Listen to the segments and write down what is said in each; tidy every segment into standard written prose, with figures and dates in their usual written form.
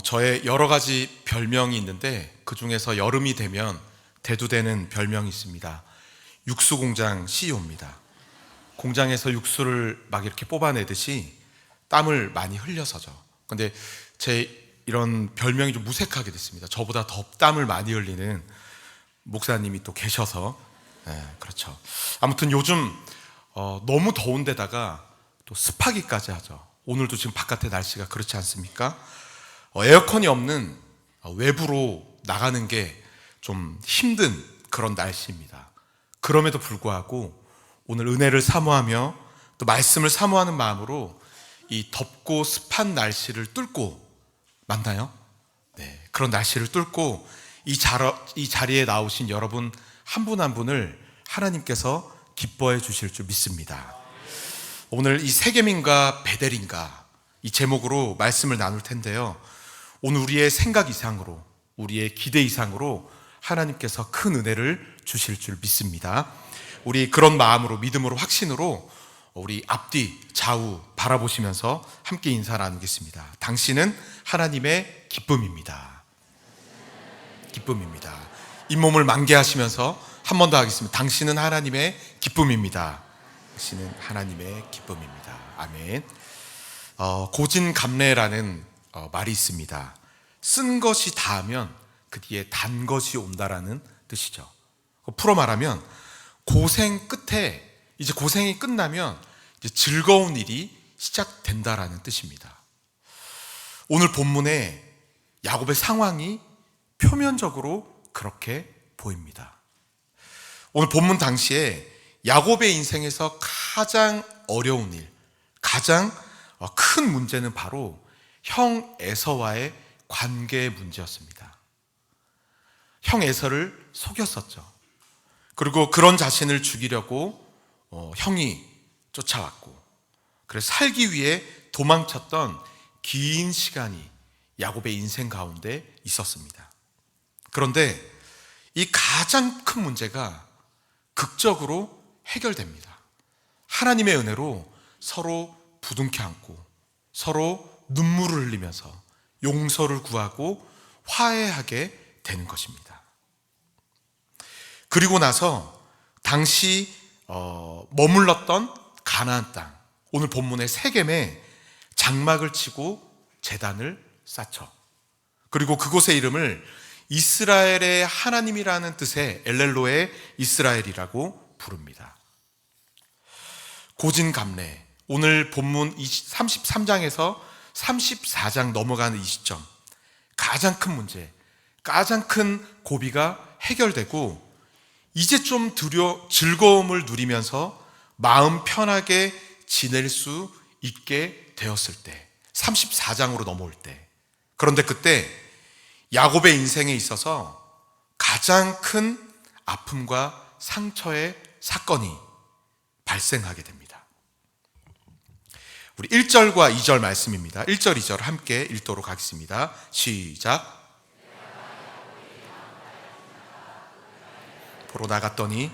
저의 여러 가지 별명이 있는데 그 중에서 여름이 되면 대두되는 별명이 있습니다. 육수공장 CEO입니다. 공장에서 육수를 막 이렇게 뽑아내듯이 땀을 많이 흘려서죠. 근데 제 이런 별명이 좀 무색하게 됐습니다. 저보다 더 땀을 많이 흘리는 목사님이 또 계셔서. 그렇죠. 아무튼 요즘 너무 더운 데다가 또 습하기까지 하죠. 오늘도 지금 바깥에 날씨가 그렇지 않습니까? 에어컨이 없는 외부로 나가는 게 좀 힘든 그런 날씨입니다. 그럼에도 불구하고 오늘 은혜를 사모하며 또 말씀을 사모하는 마음으로 이 덥고 습한 날씨를 뚫고, 맞나요? 네, 그런 날씨를 뚫고 이 자리에 나오신 여러분 한 분 한 분을 하나님께서 기뻐해 주실 줄 믿습니다. 오늘 이 세계민과 베델인가 이 제목으로 말씀을 나눌 텐데요, 오늘 우리의 생각 이상으로, 우리의 기대 이상으로 하나님께서 큰 은혜를 주실 줄 믿습니다. 우리 그런 마음으로, 믿음으로, 확신으로 우리 앞뒤 좌우 바라보시면서 함께 인사 나누겠습니다. 당신은 하나님의 기쁨입니다. 기쁨입니다. 잇몸을 만개하시면서 한 번 더 하겠습니다. 당신은 하나님의 기쁨입니다. 당신은 하나님의 기쁨입니다. 아멘. 고진감래라는 말이 있습니다. 쓴 것이 다하면 그 뒤에 단 것이 온다라는 뜻이죠. 풀어 말하면 고생 끝에, 이제 고생이 끝나면 이제 즐거운 일이 시작된다라는 뜻입니다. 오늘 본문에 야곱의 상황이 표면적으로 그렇게 보입니다. 오늘 본문 당시에 야곱의 인생에서 가장 어려운 일, 가장 큰 문제는 바로 형 에서와의 관계의 문제였습니다. 형 에서를 속였었죠. 그리고 그런 자신을 죽이려고 형이 쫓아왔고, 그래서 살기 위해 도망쳤던 긴 시간이 야곱의 인생 가운데 있었습니다. 그런데 이 가장 큰 문제가 극적으로 해결됩니다. 하나님의 은혜로 서로 부둥켜 안고 서로 눈물을 흘리면서 용서를 구하고 화해하게 되는 것입니다. 그리고 나서 당시 머물렀던 가나안 땅, 오늘 본문의 세겜에 장막을 치고 제단을 쌓죠. 그리고 그곳의 이름을 이스라엘의 하나님이라는 뜻의 엘렐로의 이스라엘이라고 부릅니다. 고진감래, 오늘 본문 33장에서 34장 넘어가는 이 시점, 가장 큰 문제, 가장 큰 고비가 해결되고 이제 좀 즐거움을 누리면서 마음 편하게 지낼 수 있게 되었을 때, 34장으로 넘어올 때, 그런데 그때 야곱의 인생에 있어서 가장 큰 아픔과 상처의 사건이 발생하게 됩니다. 우리 1절과 2절 말씀입니다. 1절, 2절 함께 읽도록 하겠습니다. 시작. 보러 나갔더니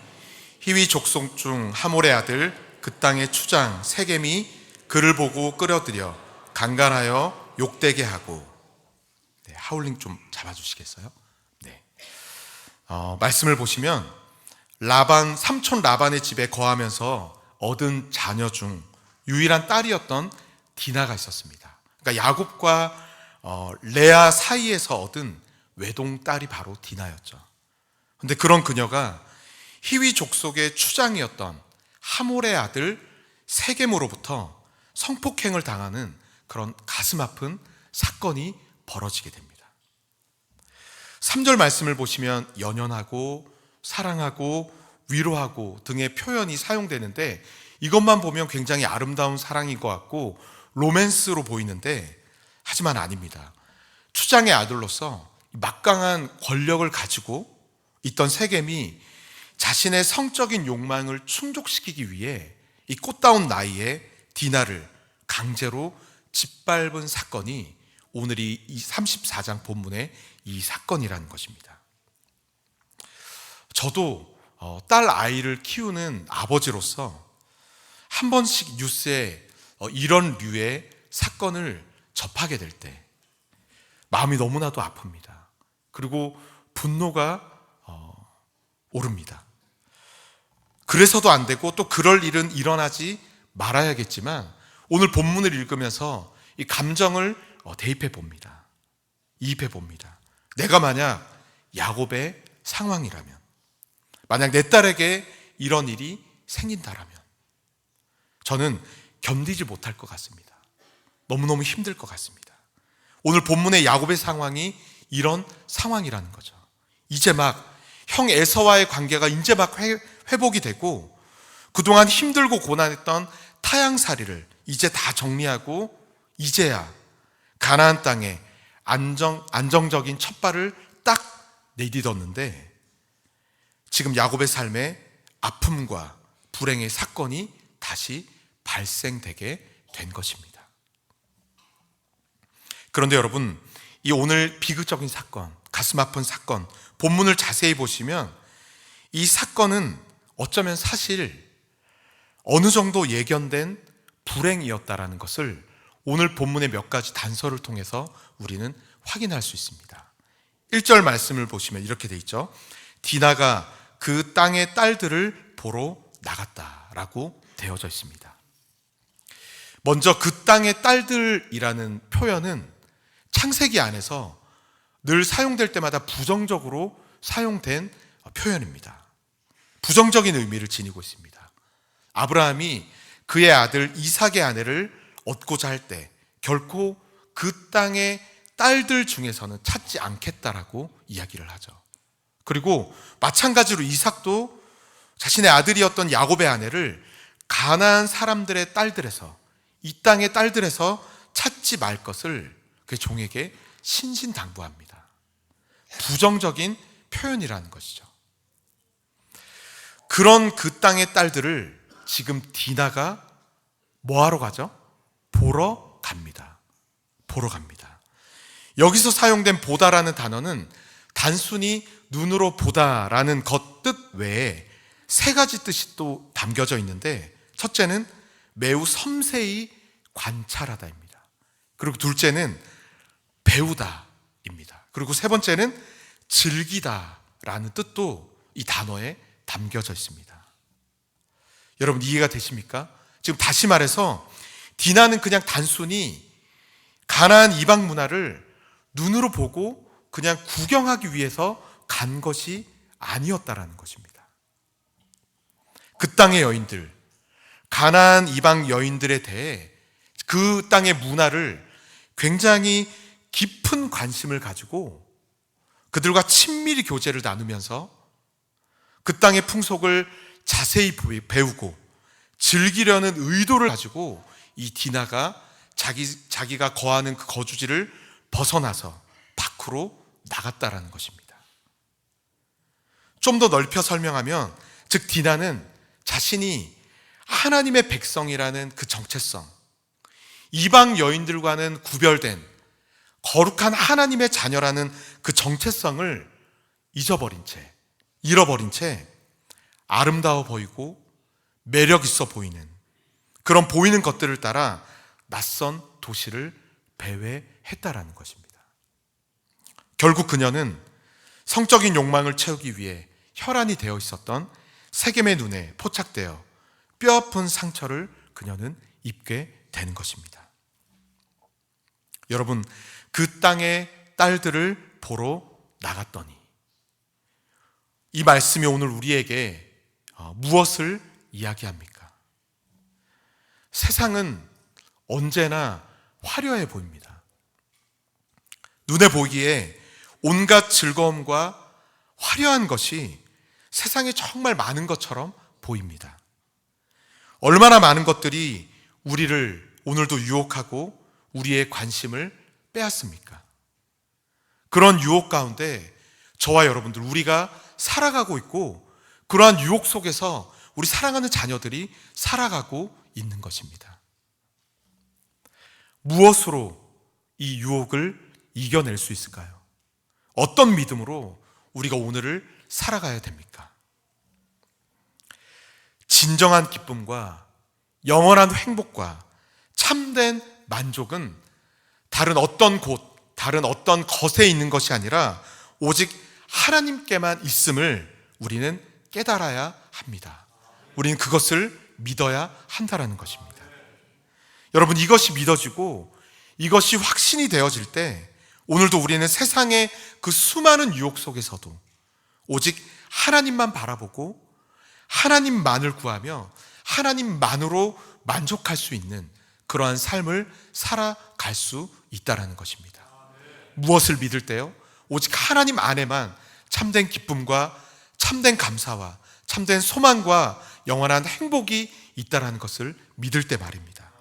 히위 족속 중 하몰의 아들 그 땅의 추장 세겜이 그를 보고 끌어들여 강간하여 욕되게 하고. 네, 하울링 좀 잡아주시겠어요? 네. 말씀을 보시면 삼촌 라반의 집에 거하면서 얻은 자녀 중 유일한 딸이었던 디나가 있었습니다. 그러니까 야곱과 레아 사이에서 얻은 외동딸이 바로 디나였죠. 근데 그런 그녀가 히위 족속의 추장이었던 하몰의 아들 세겜으로부터 성폭행을 당하는 그런 가슴 아픈 사건이 벌어지게 됩니다. 3절 말씀을 보시면 연연하고 사랑하고 위로하고 등의 표현이 사용되는데, 이것만 보면 굉장히 아름다운 사랑인 것 같고 로맨스로 보이는데, 하지만 아닙니다. 추장의 아들로서 막강한 권력을 가지고 있던 세겜이 자신의 성적인 욕망을 충족시키기 위해 이 꽃다운 나이에 디나를 강제로 짓밟은 사건이 오늘 이 34장 본문의 이 사건이라는 것입니다. 저도 딸 아이를 키우는 아버지로서 한 번씩 뉴스에 이런 류의 사건을 접하게 될 때 마음이 너무나도 아픕니다. 그리고 분노가 오릅니다. 그래서도 안 되고 또 그럴 일은 일어나지 말아야겠지만 오늘 본문을 읽으면서 이 감정을 대입해 봅니다. 이입해 봅니다. 내가 만약 야곱의 상황이라면, 만약 내 딸에게 이런 일이 생긴다라면 저는 견디지 못할 것 같습니다. 너무너무 힘들 것 같습니다. 오늘 본문의 야곱의 상황이 이런 상황이라는 거죠. 이제 막 형 에서와의 관계가 이제 막 회복이 되고 그동안 힘들고 고난했던 타향살이를 이제 다 정리하고 이제야 가나안 땅에 안정적인 첫 발을 딱 내딛었는데 지금 야곱의 삶에 아픔과 불행의 사건이 다시 발생되게 된 것입니다. 그런데 여러분, 이 오늘 비극적인 사건, 가슴 아픈 사건, 본문을 자세히 보시면 이 사건은 어쩌면 사실 어느 정도 예견된 불행이었다라는 것을 오늘 본문의 몇 가지 단서를 통해서 우리는 확인할 수 있습니다. 1절 말씀을 보시면 이렇게 돼 있죠. 디나가 그 땅의 딸들을 보러 나갔다라고 되어져 있습니다. 먼저 그 땅의 딸들이라는 표현은 창세기 안에서 늘 사용될 때마다 부정적으로 사용된 표현입니다. 부정적인 의미를 지니고 있습니다. 아브라함이 그의 아들 이삭의 아내를 얻고자 할 때 결코 그 땅의 딸들 중에서는 찾지 않겠다라고 이야기를 하죠. 그리고 마찬가지로 이삭도 자신의 아들이었던 야곱의 아내를 가나안 사람들의 딸들에서, 이 땅의 딸들에서 찾지 말 것을 그 종에게 신신당부합니다. 부정적인 표현이라는 것이죠. 그런 그 땅의 딸들을 지금 디나가 뭐하러 가죠? 보러 갑니다. 보러 갑니다. 여기서 사용된 보다라는 단어는 단순히 눈으로 보다라는 것 뜻 외에 세 가지 뜻이 또 담겨져 있는데, 첫째는 매우 섬세히 관찰하다입니다. 그리고 둘째는 배우다입니다. 그리고 세 번째는 즐기다라는 뜻도 이 단어에 담겨져 있습니다. 여러분 이해가 되십니까? 지금 다시 말해서 디나는 그냥 단순히 가나안 이방 문화를 눈으로 보고 그냥 구경하기 위해서 간 것이 아니었다라는 것입니다. 그 땅의 여인들, 가나안 이방 여인들에 대해 그 땅의 문화를 굉장히 깊은 관심을 가지고 그들과 친밀히 교제를 나누면서 그 땅의 풍속을 자세히 배우고 즐기려는 의도를 가지고 이 디나가 자기가 거하는 그 거주지를 벗어나서 밖으로 나갔다라는 것입니다. 좀 더 넓혀 설명하면, 즉 디나는 자신이 하나님의 백성이라는 그 정체성, 이방 여인들과는 구별된 거룩한 하나님의 자녀라는 그 정체성을 잃어버린 채 아름다워 보이고 매력 있어 보이는 그런 보이는 것들을 따라 낯선 도시를 배회했다라는 것입니다. 결국 그녀는 성적인 욕망을 채우기 위해 혈안이 되어 있었던 세겜의 눈에 포착되어 뼈아픈 상처를 그녀는 입게 되는 것입니다. 여러분, 그 땅의 딸들을 보러 나갔더니, 이 말씀이 오늘 우리에게 무엇을 이야기합니까? 세상은 언제나 화려해 보입니다. 눈에 보기에 온갖 즐거움과 화려한 것이 세상에 정말 많은 것처럼 보입니다. 얼마나 많은 것들이 우리를 오늘도 유혹하고 우리의 관심을 빼앗습니까? 그런 유혹 가운데 저와 여러분들, 우리가 살아가고 있고 그러한 유혹 속에서 우리 사랑하는 자녀들이 살아가고 있는 것입니다. 무엇으로 이 유혹을 이겨낼 수 있을까요? 어떤 믿음으로 우리가 오늘을 살아가야 됩니까? 진정한 기쁨과 영원한 행복과 참된 만족은 다른 어떤 곳, 다른 어떤 것에 있는 것이 아니라 오직 하나님께만 있음을 우리는 깨달아야 합니다. 우리는 그것을 믿어야 한다라는 것입니다. 여러분, 이것이 믿어지고 이것이 확신이 되어질 때 오늘도 우리는 세상의 그 수많은 유혹 속에서도 오직 하나님만 바라보고 하나님만을 구하며 하나님만으로 만족할 수 있는 그러한 삶을 살아갈 수 있다는 것입니다. 무엇을 믿을 때요? 오직 하나님 안에만 참된 기쁨과 참된 감사와 참된 소망과 영원한 행복이 있다는 것을 믿을 때 말입니다.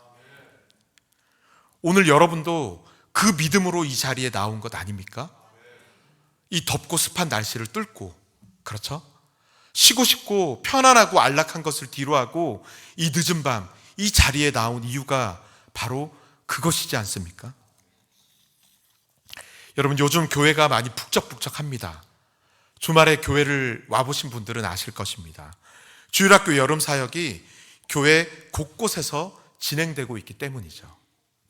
오늘 여러분도 그 믿음으로 이 자리에 나온 것 아닙니까? 이 덥고 습한 날씨를 뚫고, 그렇죠? 쉬고 싶고 편안하고 안락한 것을 뒤로하고 이 늦은 밤 이 자리에 나온 이유가 바로 그것이지 않습니까? 여러분, 요즘 교회가 많이 북적북적합니다. 주말에 교회를 와보신 분들은 아실 것입니다. 주일학교 여름사역이 교회 곳곳에서 진행되고 있기 때문이죠.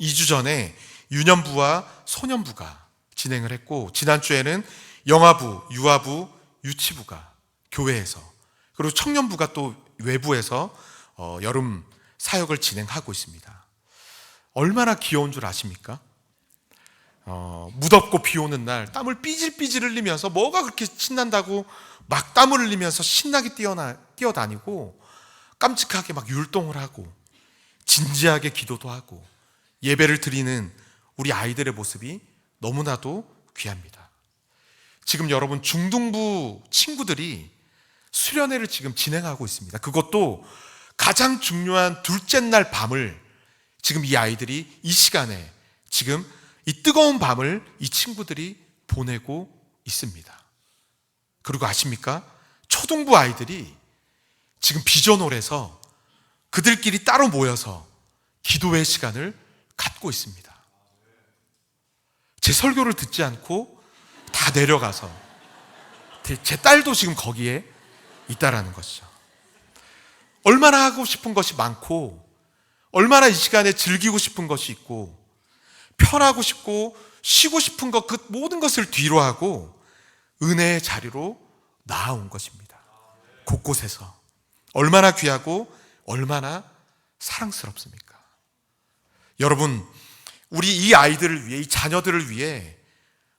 2주 전에 유년부와 소년부가 진행을 했고, 지난주에는 영아부, 유아부, 유치부가 교회에서, 그리고 청년부가 또 외부에서 여름 사역을 진행하고 있습니다. 얼마나 귀여운 줄 아십니까? 무덥고 비 오는 날 땀을 삐질삐질 흘리면서 뭐가 그렇게 신난다고 막 땀을 흘리면서 신나게 뛰어다니고 깜찍하게 막 율동을 하고 진지하게 기도도 하고 예배를 드리는 우리 아이들의 모습이 너무나도 귀합니다. 지금 여러분, 중등부 친구들이 수련회를 지금 진행하고 있습니다. 그것도 가장 중요한 둘째 날 밤을 지금 이 아이들이 이 시간에 지금 이 뜨거운 밤을 이 친구들이 보내고 있습니다. 그리고 아십니까? 초등부 아이들이 지금 비전홀에서 그들끼리 따로 모여서 기도회 시간을 갖고 있습니다. 제 설교를 듣지 않고 다 내려가서 제 딸도 지금 거기에 있다라는 것이죠. 얼마나 하고 싶은 것이 많고 얼마나 이 시간에 즐기고 싶은 것이 있고 편하고 싶고 쉬고 싶은 것, 그 모든 것을 뒤로 하고 은혜의 자리로 나아온 것입니다. 곳곳에서 얼마나 귀하고 얼마나 사랑스럽습니까? 여러분, 우리 이 아이들을 위해, 이 자녀들을 위해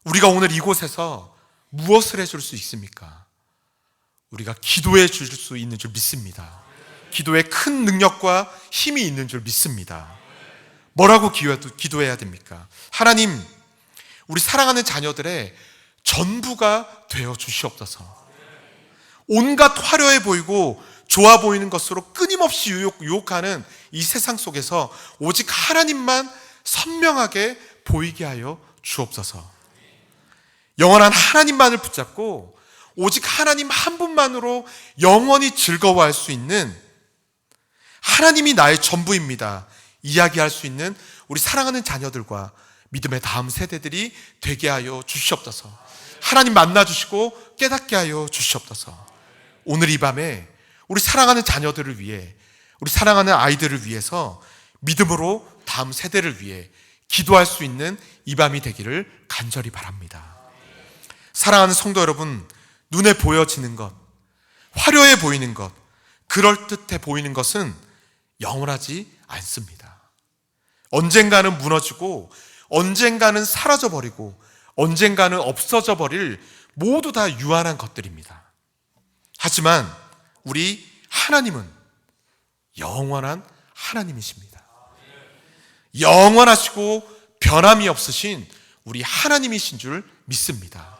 우리가 오늘 이곳에서 무엇을 해줄 수 있습니까? 우리가 기도해 줄 수 있는 줄 믿습니다. 기도에 큰 능력과 힘이 있는 줄 믿습니다. 뭐라고 기도해야 됩니까? 하나님, 우리 사랑하는 자녀들의 전부가 되어 주시옵소서. 온갖 화려해 보이고 좋아 보이는 것으로 끊임없이 유혹하는 이 세상 속에서 오직 하나님만 선명하게 보이게 하여 주옵소서. 영원한 하나님만을 붙잡고 오직 하나님 한 분만으로 영원히 즐거워할 수 있는, 하나님이 나의 전부입니다 이야기할 수 있는 우리 사랑하는 자녀들과 믿음의 다음 세대들이 되게 하여 주시옵소서. 하나님 만나주시고 깨닫게 하여 주시옵소서. 오늘 이 밤에 우리 사랑하는 자녀들을 위해, 우리 사랑하는 아이들을 위해서 믿음으로 다음 세대를 위해 기도할 수 있는 이 밤이 되기를 간절히 바랍니다. 사랑하는 성도 여러분, 눈에 보여지는 것, 화려해 보이는 것, 그럴듯해 보이는 것은 영원하지 않습니다. 언젠가는 무너지고 언젠가는 사라져버리고 언젠가는 없어져 버릴 모두 다 유한한 것들입니다. 하지만 우리 하나님은 영원한 하나님이십니다. 영원하시고 변함이 없으신 우리 하나님이신 줄 믿습니다.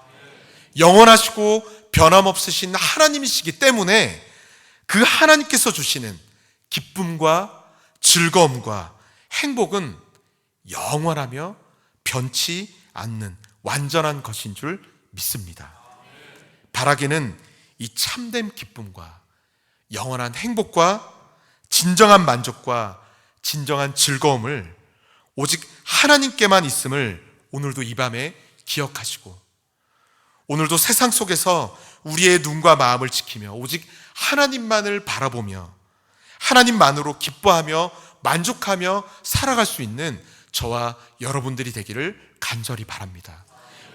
영원하시고 변함없으신 하나님이시기 때문에 그 하나님께서 주시는 기쁨과 즐거움과 행복은 영원하며 변치 않는 완전한 것인 줄 믿습니다. 바라기는 이 참된 기쁨과 영원한 행복과 진정한 만족과 진정한 즐거움을 오직 하나님께만 있음을 오늘도 이 밤에 기억하시고, 오늘도 세상 속에서 우리의 눈과 마음을 지키며 오직 하나님만을 바라보며 하나님만으로 기뻐하며 만족하며 살아갈 수 있는 저와 여러분들이 되기를 간절히 바랍니다.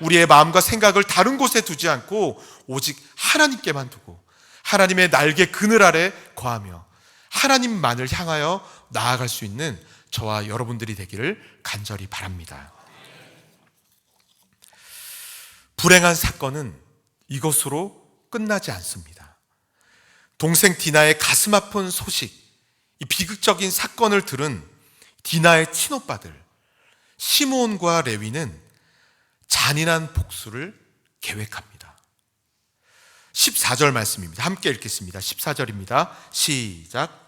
우리의 마음과 생각을 다른 곳에 두지 않고 오직 하나님께만 두고 하나님의 날개 그늘 아래 거하며 하나님만을 향하여 나아갈 수 있는 저와 여러분들이 되기를 간절히 바랍니다. 불행한 사건은 이것으로 끝나지 않습니다. 동생 디나의 가슴 아픈 소식, 이 비극적인 사건을 들은 디나의 친오빠들 시므온과 레위는 잔인한 복수를 계획합니다. 14절 말씀입니다. 함께 읽겠습니다. 14절입니다. 시작.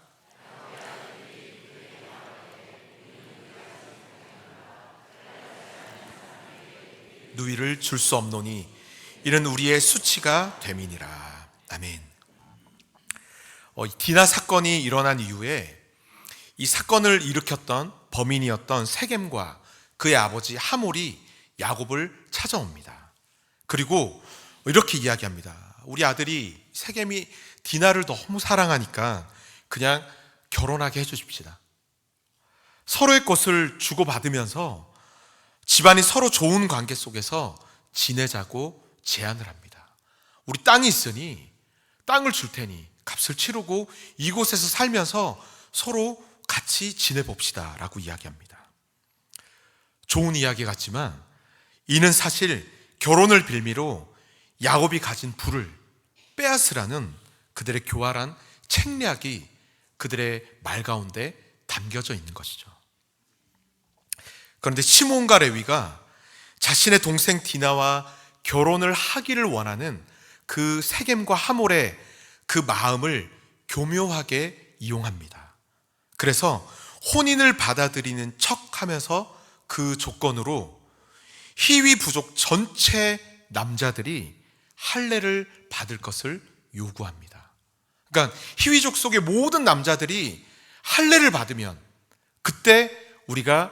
누이를 줄 수 없노니 이는 우리의 수치가 됨이니라. 아멘. 디나 사건이 일어난 이후에 이 사건을 일으켰던 범인이었던 세겜과 그의 아버지 하몰이 야곱을 찾아옵니다. 그리고 이렇게 이야기합니다. 우리 아들이 세겜이 디나를 너무 사랑하니까 그냥 결혼하게 해주십시다. 서로의 것을 주고받으면서 집안이 서로 좋은 관계 속에서 지내자고 제안을 합니다. 우리 땅이 있으니 땅을 줄 테니 값을 치르고 이곳에서 살면서 서로 같이 지내봅시다 라고 이야기합니다. 좋은 이야기 같지만 이는 사실 결혼을 빌미로 야곱이 가진 부를 빼앗으라는 그들의 교활한 책략이 그들의 말 가운데 담겨져 있는 것이죠. 그런데 시몬과 레위가 자신의 동생 디나와 결혼을 하기를 원하는 그 세겜과 하몰의 그 마음을 교묘하게 이용합니다. 그래서 혼인을 받아들이는 척하면서 그 조건으로 히위 부족 전체 남자들이 할례를 받을 것을 요구합니다. 그러니까 히위족 속의 모든 남자들이 할례를 받으면 그때 우리가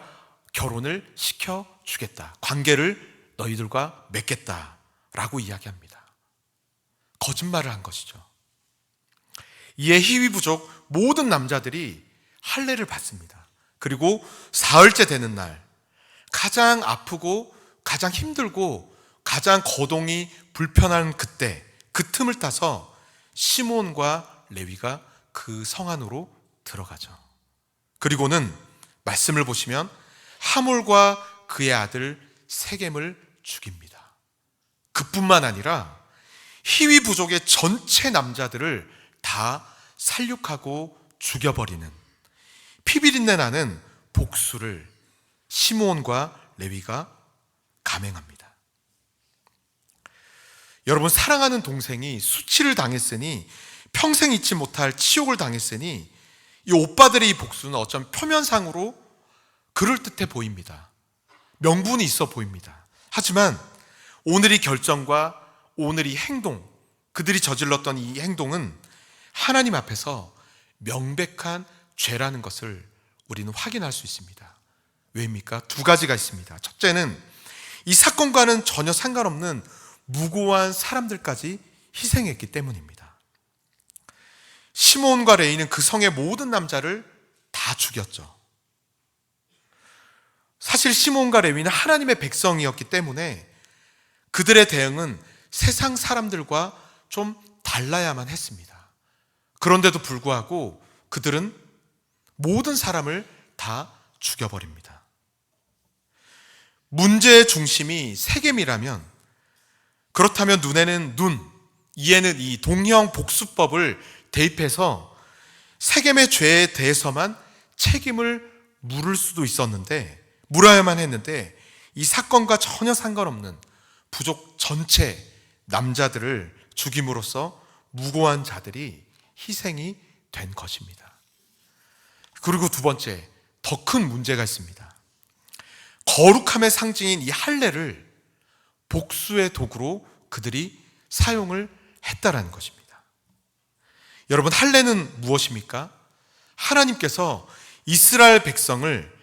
결혼을 시켜주겠다. 관계를 너희들과 맺겠다라고 이야기합니다. 거짓말을 한 것이죠. 이에 히위 부족 모든 남자들이 할례를 받습니다. 그리고 사흘째 되는 날 가장 아프고 가장 힘들고 가장 거동이 불편한 그때 그 틈을 타서 시몬과 레위가 그 성 안으로 들어가죠. 그리고는 말씀을 보시면 하몰과 그의 아들 세겜을 죽입니다. 그뿐만 아니라 히위 부족의 전체 남자들을 다 살육하고 죽여버리는 피비린내 나는 복수를 시므온과 레위가 감행합니다. 여러분, 사랑하는 동생이 수치를 당했으니 평생 잊지 못할 치욕을 당했으니 이 오빠들의 이 복수는 어쩜 표면상으로 그럴듯해 보입니다. 명분이 있어 보입니다. 하지만 오늘의 결정과 오늘의 행동, 그들이 저질렀던 이 행동은 하나님 앞에서 명백한 죄라는 것을 우리는 확인할 수 있습니다. 왜입니까? 두 가지가 있습니다. 첫째는 이 사건과는 전혀 상관없는 무고한 사람들까지 희생했기 때문입니다. 시몬과 레위는 그 성의 모든 남자를 다 죽였죠. 사실 시몬과 레위는 하나님의 백성이었기 때문에 그들의 대응은 세상 사람들과 좀 달라야만 했습니다. 그런데도 불구하고 그들은 모든 사람을 다 죽여버립니다. 문제의 중심이 세겜이라면, 그렇다면 눈에는 눈, 이에는 이 동형 복수법을 대입해서 세겜의 죄에 대해서만 책임을 물을 수도 있었는데, 물어야만 했는데, 이 사건과 전혀 상관없는 부족 전체 남자들을 죽임으로써 무고한 자들이 희생이 된 것입니다. 그리고 두 번째, 더 큰 문제가 있습니다. 거룩함의 상징인 이 할례를 복수의 도구로 그들이 사용을 했다라는 것입니다. 여러분, 할례는 무엇입니까? 하나님께서 이스라엘 백성을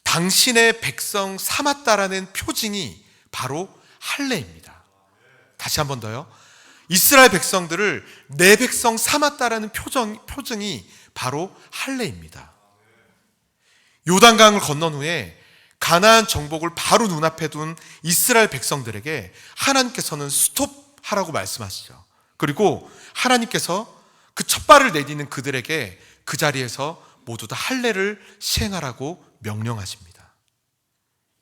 당신의 백성 삼았다라는 표징이 바로 할례입니다. 다시 한 번 더요. 이스라엘 백성들을 내 백성 삼았다라는 표징이 바로 할례입니다. 요단강을 건넌 후에 가나안 정복을 바로 눈앞에 둔 이스라엘 백성들에게 하나님께서는 스톱하라고 말씀하시죠. 그리고 하나님께서 그 첫 발을 내디는 그들에게 그 자리에서 모두 다 할례를 시행하라고 명령하십니다.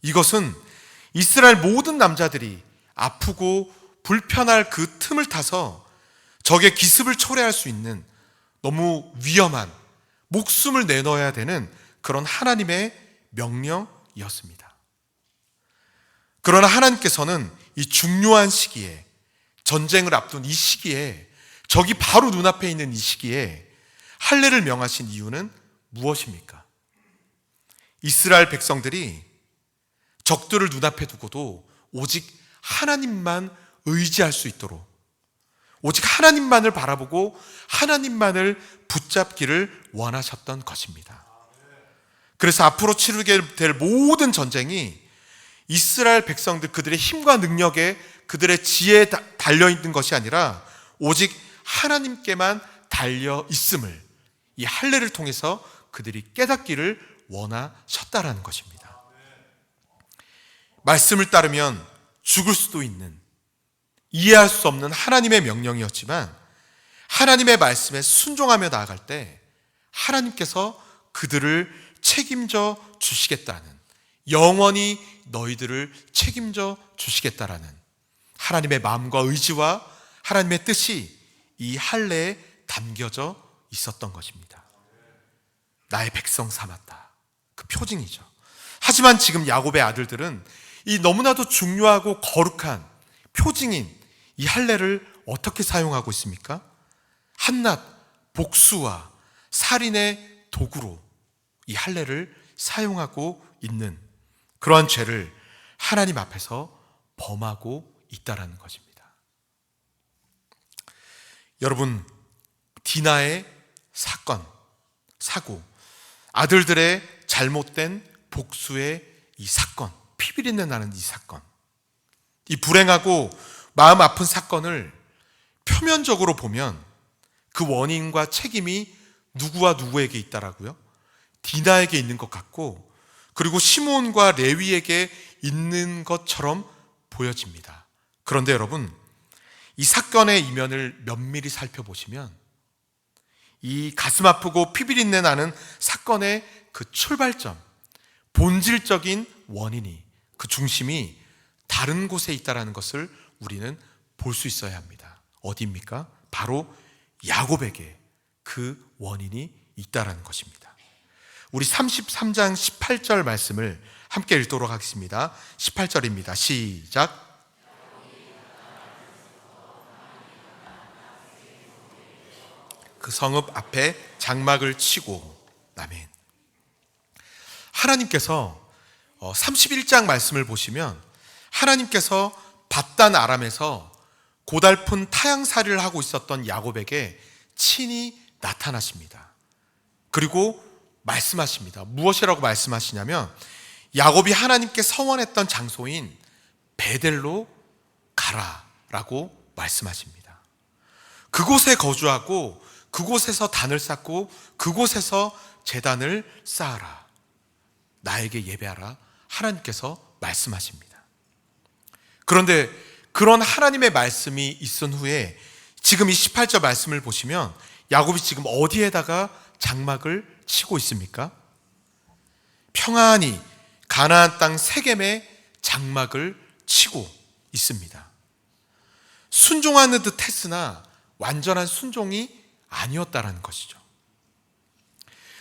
이것은 이스라엘 모든 남자들이 아프고 불편할 그 틈을 타서 적의 기습을 초래할 수 있는 너무 위험한, 목숨을 내놓아야 되는 그런 하나님의 명령이었습니다. 그러나 하나님께서는 이 중요한 시기에, 전쟁을 앞둔 이 시기에, 적이 바로 눈앞에 있는 이 시기에 할례를 명하신 이유는 무엇입니까? 이스라엘 백성들이 적들을 눈앞에 두고도 오직 하나님만 의지할 수 있도록, 오직 하나님만을 바라보고 하나님만을 붙잡기를 원하셨던 것입니다. 그래서 앞으로 치르게 될 모든 전쟁이 이스라엘 백성들, 그들의 힘과 능력에, 그들의 지혜에 달려있는 것이 아니라 오직 하나님께만 달려있음을 이 할례를 통해서 그들이 깨닫기를 원하셨다라는 것입니다. 말씀을 따르면 죽을 수도 있는, 이해할 수 없는 하나님의 명령이었지만 하나님의 말씀에 순종하며 나아갈 때 하나님께서 그들을 책임져 주시겠다는, 영원히 너희들을 책임져 주시겠다라는 하나님의 마음과 의지와 하나님의 뜻이 이 할례에 담겨져 있었던 것입니다. 나의 백성 삼았다, 그 표징이죠. 하지만 지금 야곱의 아들들은 이 너무나도 중요하고 거룩한 표징인 이 할례를 어떻게 사용하고 있습니까? 한낱 복수와 살인의 도구로 이 할례를 사용하고 있는 그러한 죄를 하나님 앞에서 범하고 있다라는 것입니다. 여러분, 디나의 사고, 아들들의 잘못된 복수의 이 사건, 피비린내 나는 이 사건, 이 불행하고 마음 아픈 사건을 표면적으로 보면 그 원인과 책임이 누구와 누구에게 있다라고요? 디나에게 있는 것 같고, 그리고 시므온과 레위에게 있는 것처럼 보여집니다. 그런데 여러분, 이 사건의 이면을 면밀히 살펴보시면 이 가슴 아프고 피비린내 나는 사건의 그 출발점, 본질적인 원인이, 그 중심이 다른 곳에 있다는 것을 우리는 볼 수 있어야 합니다. 어디입니까? 바로 야곱에게 그 원인이 있다는 것입니다. 우리 33장 18절 말씀을 함께 읽도록 하겠습니다. 18절입니다. 시작. 그 성읍 앞에 장막을 치고. 아멘. 하나님께서 31장 말씀을 보시면 하나님께서 밧단 아람에서 고달픈 타향살이를 하고 있었던 야곱에게 친히 나타나십니다. 그리고 말씀하십니다. 무엇이라고 말씀하시냐면 야곱이 하나님께 서원했던 장소인 베델로 가라라고 말씀하십니다. 그곳에 거주하고 그곳에서 단을 쌓고 그곳에서 제단을 쌓아라, 나에게 예배하라, 하나님께서 말씀하십니다. 그런데 그런 하나님의 말씀이 있은 후에 지금 이 18절 말씀을 보시면 야곱이 지금 어디에다가 장막을 치고 있습니까? 평안히 가나안 땅 세겜에 장막을 치고 있습니다. 순종하는 듯 했으나 완전한 순종이 아니었다라는 것이죠.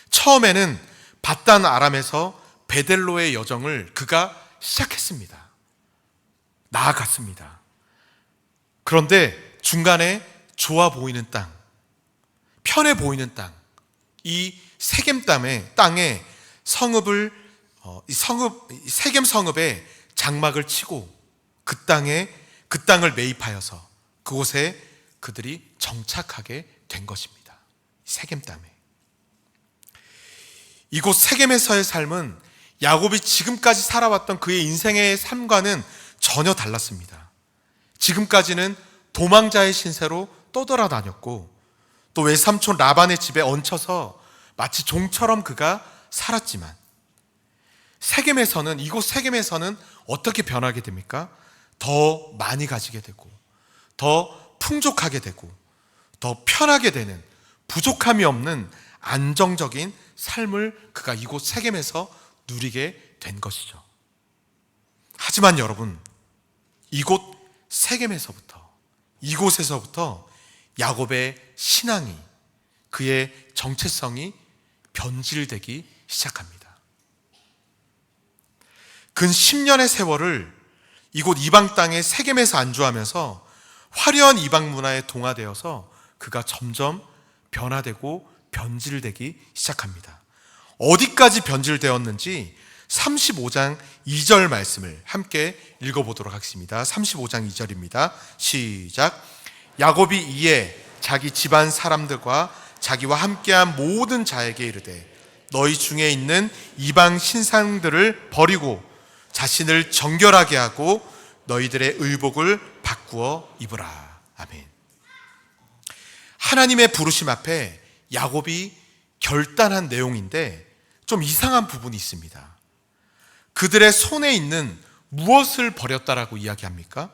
처음에는 밧단 아람에서 베델로의 여정을 그가 시작했습니다. 나아갔습니다. 그런데 중간에 좋아 보이는 땅, 편해 보이는 땅, 이 세겜 땅에 세겜 성읍에 장막을 치고 그 땅을 매입하여서 그곳에 그들이 정착하게 된 것입니다. 세겜 땅에. 이곳 세겜에서의 삶은 야곱이 지금까지 살아왔던 그의 인생의 삶과는 전혀 달랐습니다. 지금까지는 도망자의 신세로 떠돌아다녔고 또 외삼촌 라반의 집에 얹혀서 마치 종처럼 그가 살았지만 이곳 세겜에서는 어떻게 변하게 됩니까? 더 많이 가지게 되고, 더 풍족하게 되고, 더 편하게 되는, 부족함이 없는 안정적인 삶을 그가 이곳 세겜에서 누리게 된 것이죠. 하지만 여러분, 이곳 세겜에서부터, 이곳에서부터 야곱의 신앙이, 그의 정체성이 변질되기 시작합니다. 근 10년의 세월을 이곳 이방 땅의 세겜에서 안주하면서 화려한 이방 문화에 동화되어서 그가 점점 변화되고 변질되기 시작합니다. 어디까지 변질되었는지 35장 2절 말씀을 함께 읽어보도록 하겠습니다. 35장 2절입니다. 시작. 야곱이 이에 자기 집안 사람들과 자기와 함께한 모든 자에게 이르되 너희 중에 있는 이방 신상들을 버리고 자신을 정결하게 하고 너희들의 의복을 바꾸어 입으라. 아멘. 하나님의 부르심 앞에 야곱이 결단한 내용인데 좀 이상한 부분이 있습니다. 그들의 손에 있는 무엇을 버렸다라고 이야기합니까?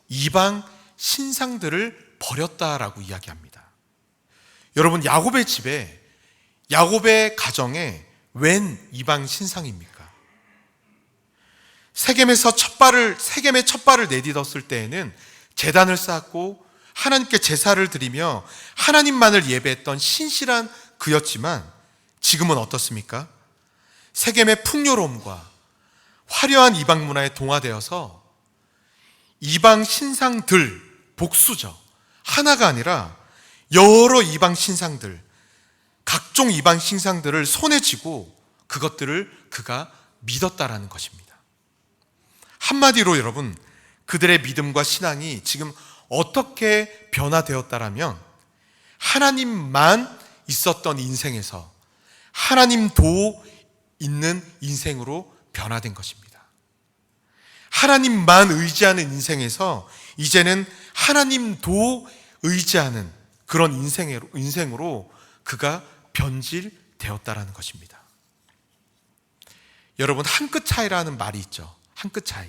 이방 신상들을 버렸다라고 이야기합니다. 여러분, 야곱의 집에, 야곱의 가정에 웬 이방 신상입니까? 세겜의 첫 발을 내딛었을 때에는 제단을 쌓았고 하나님께 제사를 드리며 하나님만을 예배했던 신실한 그였지만 지금은 어떻습니까? 세겜의 풍요로움과 화려한 이방 문화에 동화되어서 이방 신상들, 복수죠. 하나가 아니라 여러 이방 신상들, 각종 이방 신상들을 손에 쥐고 그것들을 그가 믿었다라는 것입니다. 한마디로 여러분, 그들의 믿음과 신앙이 지금 어떻게 변화되었다라면 하나님만 있었던 인생에서 하나님도 있는 인생으로 변화된 것입니다. 하나님만 의지하는 인생에서 이제는 하나님도 의지하는 그런 인생으로 그가 변질되었다라는 것입니다. 여러분, 한 끗 차이라는 말이 있죠. 한 끗 차이.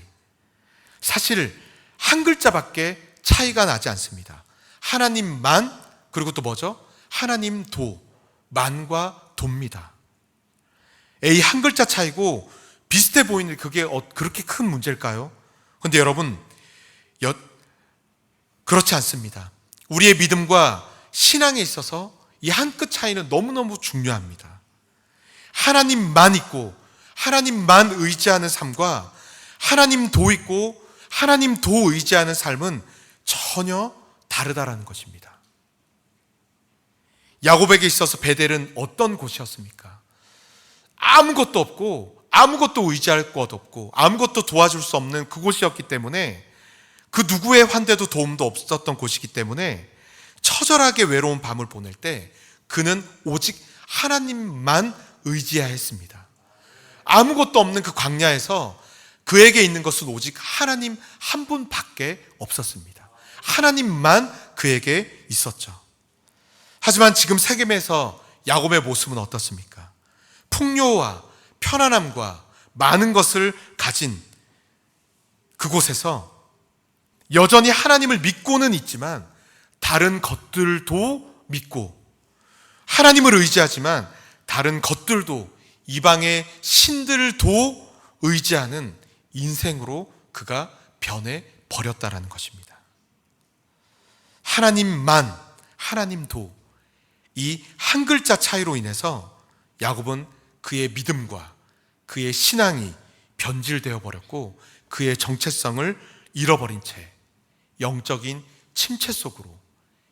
사실 한 글자밖에 차이가 나지 않습니다. 하나님만, 그리고 또 뭐죠? 하나님도, 만과 도입니다. 이 한 글자 차이고 비슷해 보이는데 그게 그렇게 큰 문제일까요? 그런데 여러분, 그렇지 않습니다. 우리의 믿음과 신앙에 있어서 이 한 끗 차이는 너무너무 중요합니다. 하나님만 있고 하나님만 의지하는 삶과 하나님도 있고 하나님도 의지하는 삶은 전혀 다르다라는 것입니다. 야곱에게 있어서 베델은 어떤 곳이었습니까? 아무것도 없고 아무것도 의지할 것 없고 아무것도 도와줄 수 없는 그곳이었기 때문에, 그 누구의 환대도 도움도 없었던 곳이기 때문에 처절하게 외로운 밤을 보낼 때 그는 오직 하나님만 의지해야 했습니다. 아무것도 없는 그 광야에서 그에게 있는 것은 오직 하나님 한 분밖에 없었습니다. 하나님만 그에게 있었죠. 하지만 지금 세겜에서 야곱의 모습은 어떻습니까? 풍요와 편안함과 많은 것을 가진 그곳에서 여전히 하나님을 믿고는 있지만 다른 것들도 믿고, 하나님을 의지하지만 다른 것들도, 이방의 신들도 의지하는 인생으로 그가 변해 버렸다라는 것입니다. 하나님만, 하나님도, 이 한 글자 차이로 인해서 야곱은 그의 믿음과 그의 신앙이 변질되어 버렸고 그의 정체성을 잃어버린 채 영적인 침체 속으로,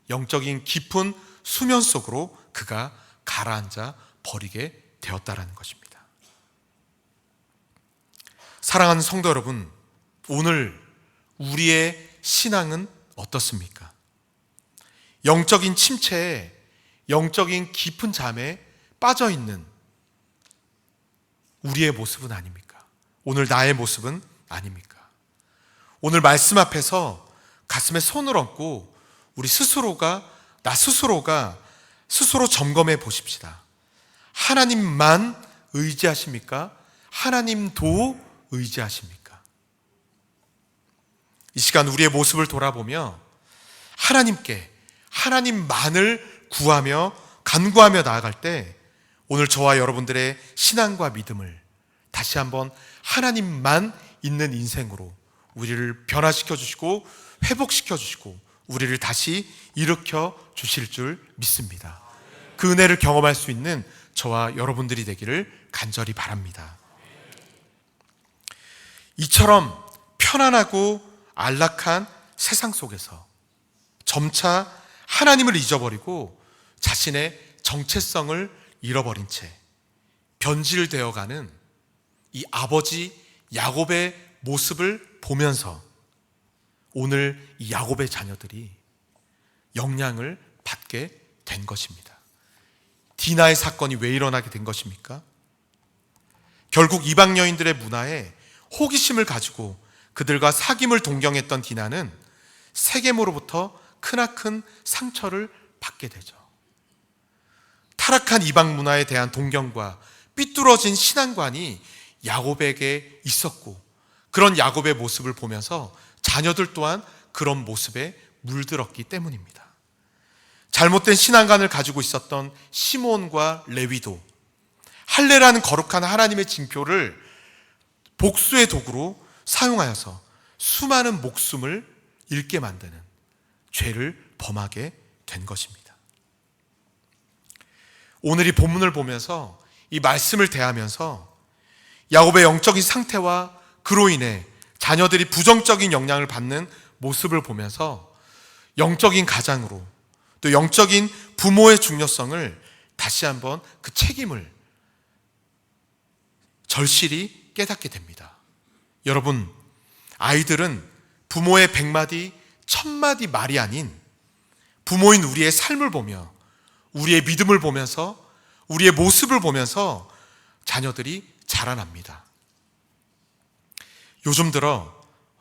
영적인 깊은 수면 속으로 그가 가라앉아 버리게 되었다라는 것입니다. 사랑하는 성도 여러분, 오늘 우리의 신앙은 어떻습니까? 영적인 침체에, 영적인 깊은 잠에 빠져있는 우리의 모습은 아닙니까? 오늘 나의 모습은 아닙니까? 오늘 말씀 앞에서 가슴에 손을 얹고 우리 스스로가, 나 스스로가 스스로 점검해 보십시다. 하나님만 의지하십니까? 하나님도 의지하십니까? 이 시간 우리의 모습을 돌아보며 하나님께, 하나님만을 구하며 간구하며 나아갈 때 오늘 저와 여러분들의 신앙과 믿음을 다시 한번 하나님만 있는 인생으로 우리를 변화시켜 주시고 회복시켜 주시고 우리를 다시 일으켜 주실 줄 믿습니다. 그 은혜를 경험할 수 있는 저와 여러분들이 되기를 간절히 바랍니다. 이처럼 편안하고 안락한 세상 속에서 점차 하나님을 잊어버리고 자신의 정체성을 잃어버린 채 변질되어가는 이 아버지 야곱의 모습을 보면서 오늘 이 야곱의 자녀들이 영향을 받게 된 것입니다. 디나의 사건이 왜 일어나게 된 것입니까? 결국 이방 여인들의 문화에 호기심을 가지고 그들과 사귐을 동경했던 디나는 세겜으로부터 크나큰 상처를 받게 되죠. 타락한 이방 문화에 대한 동경과 삐뚤어진 신앙관이 야곱에게 있었고 그런 야곱의 모습을 보면서 자녀들 또한 그런 모습에 물들었기 때문입니다. 잘못된 신앙관을 가지고 있었던 시므온과 레위도 할례라는 거룩한 하나님의 징표를 복수의 도구로 사용하여서 수많은 목숨을 잃게 만드는 죄를 범하게 된 것입니다. 오늘 이 본문을 보면서 이 말씀을 대하면서 야곱의 영적인 상태와 그로 인해 자녀들이 부정적인 영향을 받는 모습을 보면서 영적인 가장으로 또 영적인 부모의 중요성을 다시 한번 그 책임을 절실히 깨닫게 됩니다. 여러분, 아이들은 부모의 100마디, 1000마디 말이 아닌 부모인 우리의 삶을 보며 우리의 믿음을 보면서 우리의 모습을 보면서 자녀들이 자라납니다. 요즘 들어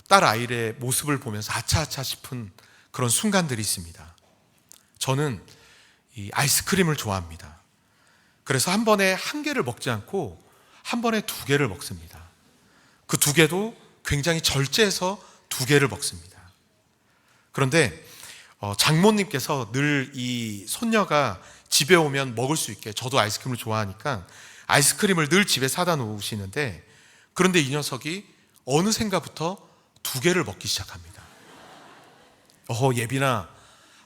딸 아이의 모습을 보면서 아차아차 싶은 그런 순간들이 있습니다. 저는 이 아이스크림을 좋아합니다. 그래서 한 번에 한 개를 먹지 않고 한 번에 2개를 먹습니다. 그 2개도 굉장히 절제해서 2개를 먹습니다. 그런데 장모님께서 늘 이 손녀가 집에 오면 먹을 수 있게, 저도 아이스크림을 좋아하니까 아이스크림을 늘 집에 사다 놓으시는데, 그런데 이 녀석이 어느샌가부터 2개를 먹기 시작합니다. 예빈아,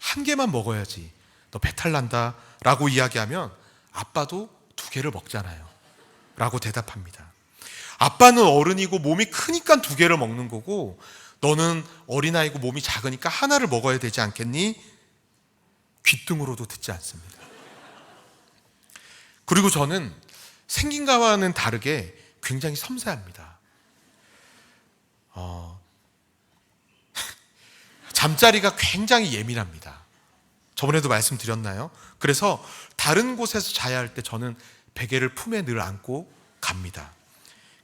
1개만 먹어야지, 너 배탈 난다 라고 이야기하면 아빠도 2개를 먹잖아요 라고 대답합니다. 아빠는 어른이고 몸이 크니까 2개를 먹는 거고 너는 어린아이고 몸이 작으니까 하나를 먹어야 되지 않겠니? 귓등으로도 듣지 않습니다. 그리고 저는 생긴 거와는 다르게 굉장히 섬세합니다. 잠자리가 굉장히 예민합니다. 저번에도 말씀드렸나요? 그래서 다른 곳에서 자야 할 때 저는 베개를 품에 늘 안고 갑니다.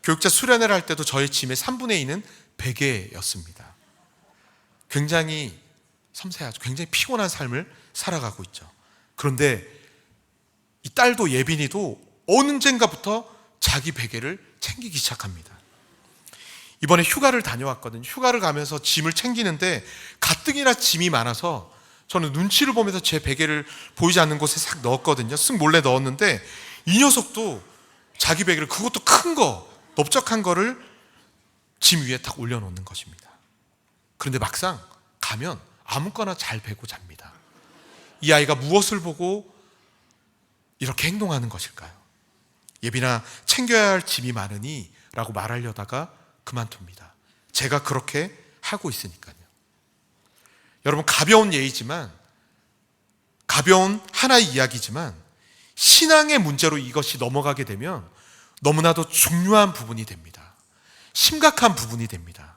교육자 수련회를 할 때도 저의 짐의 3분의 2는 베개였습니다. 굉장히 섬세하죠. 굉장히 피곤한 삶을 살아가고 있죠. 그런데 이 딸도 예빈이도 언젠가부터 자기 베개를 챙기기 시작합니다. 이번에 휴가를 다녀왔거든요. 휴가를 가면서 짐을 챙기는데 가뜩이나 짐이 많아서 저는 눈치를 보면서 제 베개를 보이지 않는 곳에 싹 넣었거든요. 쓱 몰래 넣었는데 이 녀석도 자기 베개를, 그것도 큰 거, 넓적한 거를 짐 위에 딱 올려놓는 것입니다. 그런데 막상 가면 아무거나 잘 베고 잡니다. 이 아이가 무엇을 보고 이렇게 행동하는 것일까요? 예빈아, 챙겨야 할 짐이 많으니 라고 말하려다가 그만둡니다. 제가 그렇게 하고 있으니까요. 여러분, 가벼운 예이지만, 가벼운 하나의 이야기지만 신앙의 문제로 이것이 넘어가게 되면 너무나도 중요한 부분이 됩니다. 심각한 부분이 됩니다.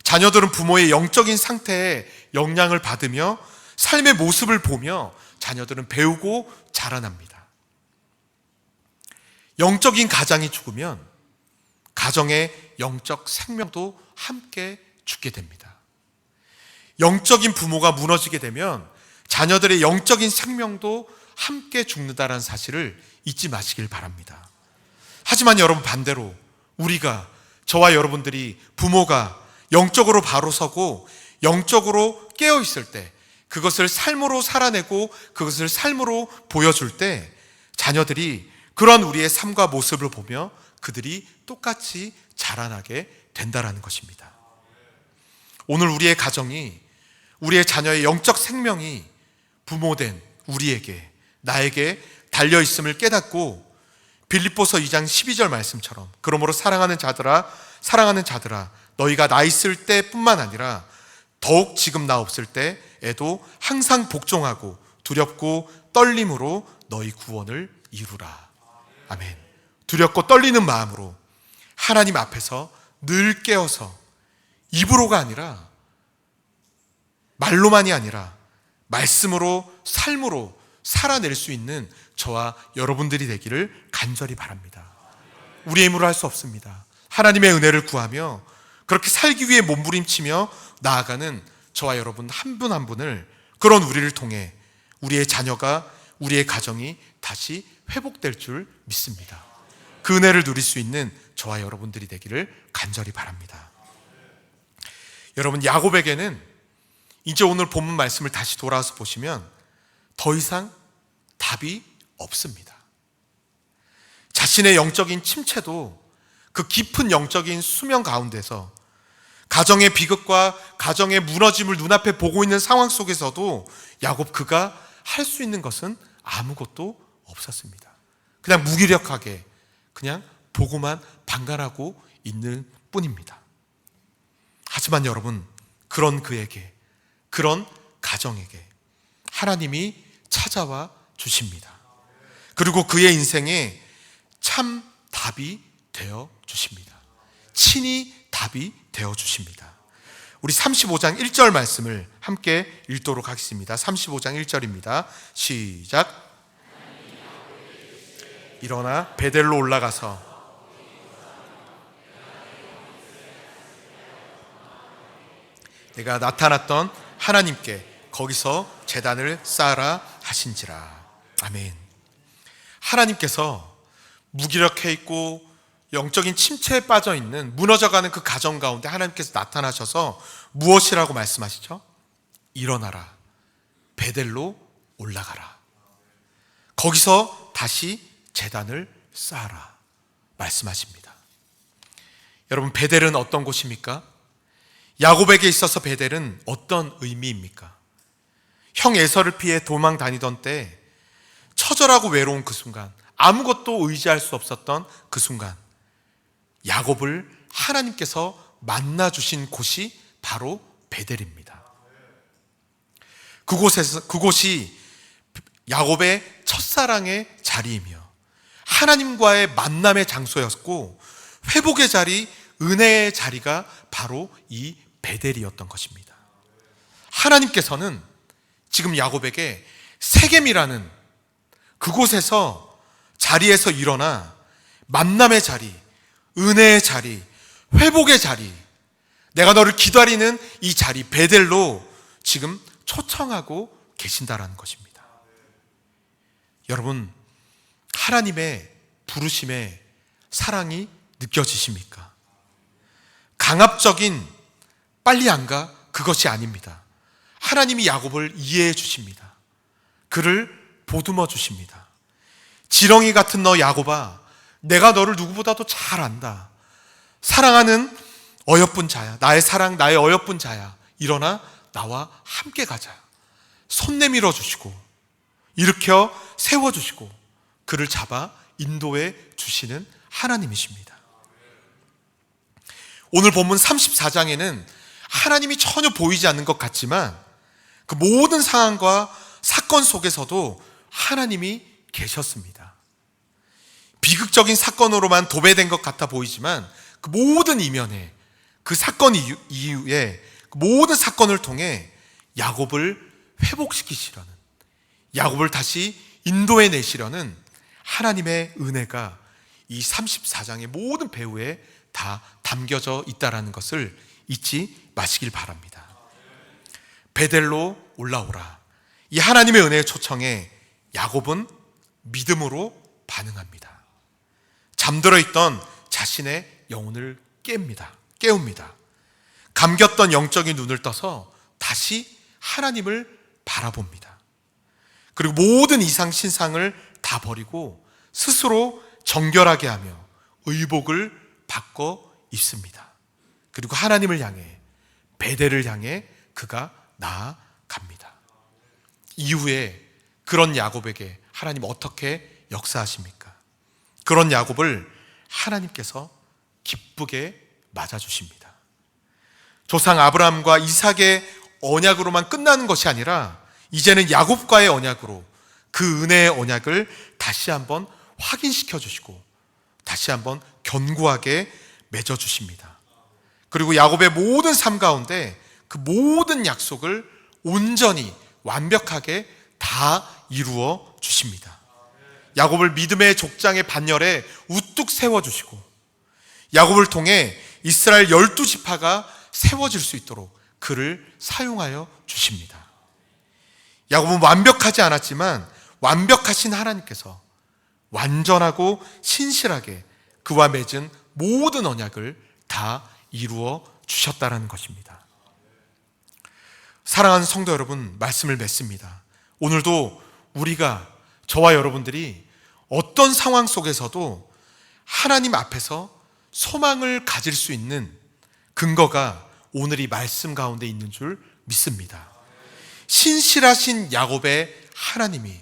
자녀들은 부모의 영적인 상태에 영향을 받으며 삶의 모습을 보며 자녀들은 배우고 자라납니다. 영적인 가장이 죽으면 가정의 영적 생명도 함께 죽게 됩니다. 영적인 부모가 무너지게 되면 자녀들의 영적인 생명도 함께 죽는다는 사실을 잊지 마시길 바랍니다. 하지만 여러분, 반대로 우리가, 저와 여러분들이, 부모가 영적으로 바로 서고 영적으로 깨어 있을 때, 그것을 삶으로 살아내고 그것을 삶으로 보여줄 때 자녀들이 그런 우리의 삶과 모습을 보며 그들이 똑같이 자라나게 된다라는 것입니다. 오늘 우리의 가정이, 우리의 자녀의 영적 생명이 부모된 우리에게, 나에게 달려있음을 깨닫고 빌립보서 2장 12절 말씀처럼, 그러므로 사랑하는 자들아 너희가 나 있을 때뿐만 아니라 더욱 지금 나 없을 때에도 항상 복종하고 두렵고 떨림으로 너희 구원을 이루라. 아멘. 두렵고 떨리는 마음으로 하나님 앞에서 늘 깨어서 입으로가 아니라, 말로만이 아니라 말씀으로, 삶으로 살아낼 수 있는 저와 여러분들이 되기를 간절히 바랍니다. 우리의 힘으로 할 수 없습니다. 하나님의 은혜를 구하며 그렇게 살기 위해 몸부림치며 나아가는 저와 여러분 한 분 한 분을, 그런 우리를 통해 우리의 자녀가, 우리의 가정이 다시 회복될 줄 믿습니다. 그 은혜를 누릴 수 있는 저와 여러분들이 되기를 간절히 바랍니다. 여러분, 야곱에게는 이제 오늘 본문 말씀을 다시 돌아와서 보시면 더 이상 답이 없습니다. 자신의 영적인 침체도, 그 깊은 영적인 수면 가운데서 가정의 비극과 가정의 무너짐을 눈앞에 보고 있는 상황 속에서도 야곱, 그가 할 수 있는 것은 아무것도 없었습니다. 그냥 무기력하게 그냥 보고만 방관하고 있는 뿐입니다. 하지만 여러분, 그런 그에게, 그런 가정에게 하나님이 찾아와 주십니다. 그리고 그의 인생에 참 답이 되어 주십니다. 친히 답이 되어 주십니다. 우리 35장 1절 말씀을 함께 읽도록 하겠습니다. 35장 1절입니다. 시작. 일어나 베델로 올라가서 내가 나타났던 하나님께 거기서 제단을 쌓아라 하신지라. 아멘. 하나님께서 무기력해 있고 영적인 침체에 빠져 있는, 무너져가는 그 가정 가운데 하나님께서 나타나셔서 무엇이라고 말씀하시죠? 일어나라, 베델로 올라가라, 거기서 다시 제단을 쌓아라 말씀하십니다. 여러분, 베델은 어떤 곳입니까? 야곱에게 있어서 베델은 어떤 의미입니까? 형 에서를 피해 도망 다니던 때, 처절하고 외로운 그 순간, 아무것도 의지할 수 없었던 그 순간, 야곱을 하나님께서 만나주신 곳이 바로 베델입니다. 그곳이 야곱의 첫사랑의 자리이며 하나님과의 만남의 장소였고, 회복의 자리, 은혜의 자리가 바로 이 베델이었던 것입니다. 하나님께서는 지금 야곱에게 세겜이라는 그곳에서, 자리에서 일어나 만남의 자리, 은혜의 자리, 회복의 자리, 내가 너를 기다리는 이 자리 베델로 지금 초청하고 계신다라는 것입니다. 여러분, 하나님의 부르심의 사랑이 느껴지십니까? 강압적인 빨리 안 가, 그것이 아닙니다. 하나님이 야곱을 이해해 주십니다. 그를 보듬어 주십니다. 지렁이 같은 너 야곱아, 내가 너를 누구보다도 잘 안다. 사랑하는 어여쁜 자야, 나의 사랑, 나의 어여쁜 자야, 일어나 나와 함께 가자. 손 내밀어 주시고 일으켜 세워주시고 그를 잡아 인도해 주시는 하나님이십니다. 오늘 본문 34장에는 하나님이 전혀 보이지 않는 것 같지만 그 모든 상황과 사건 속에서도 하나님이 계셨습니다. 비극적인 사건으로만 도배된 것 같아 보이지만 그 모든 이면에, 그 사건 이후에 그 모든 사건을 통해 야곱을 회복시키시려는, 야곱을 다시 인도해 내시려는 하나님의 은혜가 이 34장의 모든 배후에 다 담겨져 있다는 것을 잊지 마시길 바랍니다. 베델로 올라오라, 이 하나님의 은혜의 초청에 야곱은 믿음으로 반응합니다. 잠들어 있던 자신의 영혼을 깨웁니다. 감겼던 영적인 눈을 떠서 다시 하나님을 바라봅니다. 그리고 모든 이상 신상을 다 버리고 스스로 정결하게 하며 의복을 바꿔 입습니다. 그리고 하나님을 향해, 베델을 향해 그가 나아갑니다. 이후에 그런 야곱에게 하나님 어떻게 역사하십니까? 그런 야곱을 하나님께서 기쁘게 맞아주십니다. 조상 아브라함과 이삭의 언약으로만 끝나는 것이 아니라 이제는 야곱과의 언약으로 그 은혜의 언약을 다시 한번 확인시켜 주시고 다시 한번 견고하게 맺어주십니다. 그리고 야곱의 모든 삶 가운데 그 모든 약속을 온전히 완벽하게 다 이루어 주십니다. 야곱을 믿음의 족장의 반열에 우뚝 세워주시고 야곱을 통해 이스라엘 12지파가 세워질 수 있도록 그를 사용하여 주십니다. 야곱은 완벽하지 않았지만 완벽하신 하나님께서 완전하고 신실하게 그와 맺은 모든 언약을 다 이루어 주셨다는 것입니다. 사랑하는 성도 여러분, 말씀을 맺습니다. 오늘도 우리가, 저와 여러분들이 어떤 상황 속에서도 하나님 앞에서 소망을 가질 수 있는 근거가 오늘 이 말씀 가운데 있는 줄 믿습니다. 신실하신 야곱의 하나님이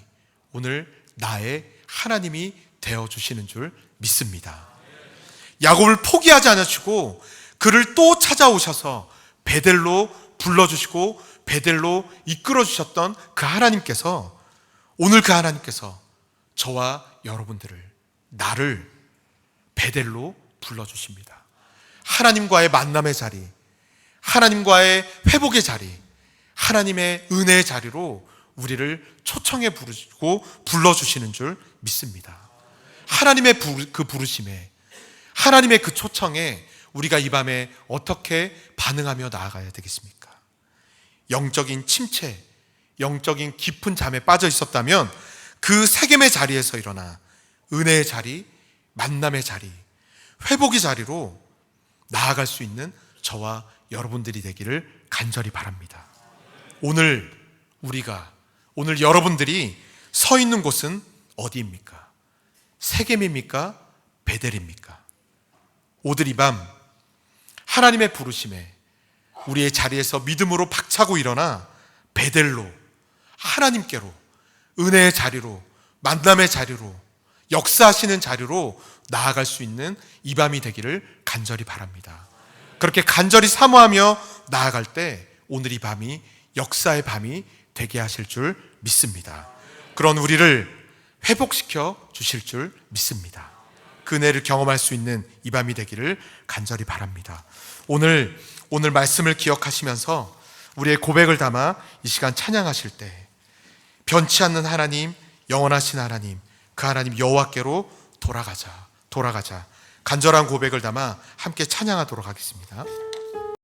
오늘 나의 하나님이 되어주시는 줄 믿습니다. 야곱을 포기하지 않으시고 그를 또 찾아오셔서 베델로 불러주시고 베델로 이끌어주셨던 그 하나님께서 오늘 그 하나님께서 저와 여러분들을, 나를 베델로 불러주십니다. 하나님과의 만남의 자리, 하나님과의 회복의 자리, 하나님의 은혜의 자리로 우리를 초청해 부르시고 불러주시는 줄 믿습니다. 하나님의 그 부르심에, 하나님의 그 초청에 우리가 이 밤에 어떻게 반응하며 나아가야 되겠습니까? 영적인 침체, 영적인 깊은 잠에 빠져 있었다면 그 세겜의 자리에서 일어나 은혜의 자리, 만남의 자리, 회복의 자리로 나아갈 수 있는 저와 여러분들이 되기를 간절히 바랍니다. 오늘 여러분들이 서 있는 곳은 어디입니까? 세겜입니까? 베델입니까? 오늘 이 밤 하나님의 부르심에 우리의 자리에서 믿음으로 박차고 일어나 베델로, 하나님께로, 은혜의 자리로, 만남의 자리로, 역사하시는 자리로 나아갈 수 있는 이 밤이 되기를 간절히 바랍니다. 그렇게 간절히 사모하며 나아갈 때 오늘 이 밤이 역사의 밤이 되게 하실 줄 믿습니다. 그런 우리를 회복시켜 주실 줄 믿습니다. 그 은혜를 경험할 수 있는 이 밤이 되기를 간절히 바랍니다. 오늘 말씀을 기억하시면서 우리의 고백을 담아 이 시간 찬양하실 때 변치 않는 하나님, 영원하신 하나님, 그 하나님 여호와께로 돌아가자 간절한 고백을 담아 함께 찬양하도록 하겠습니다.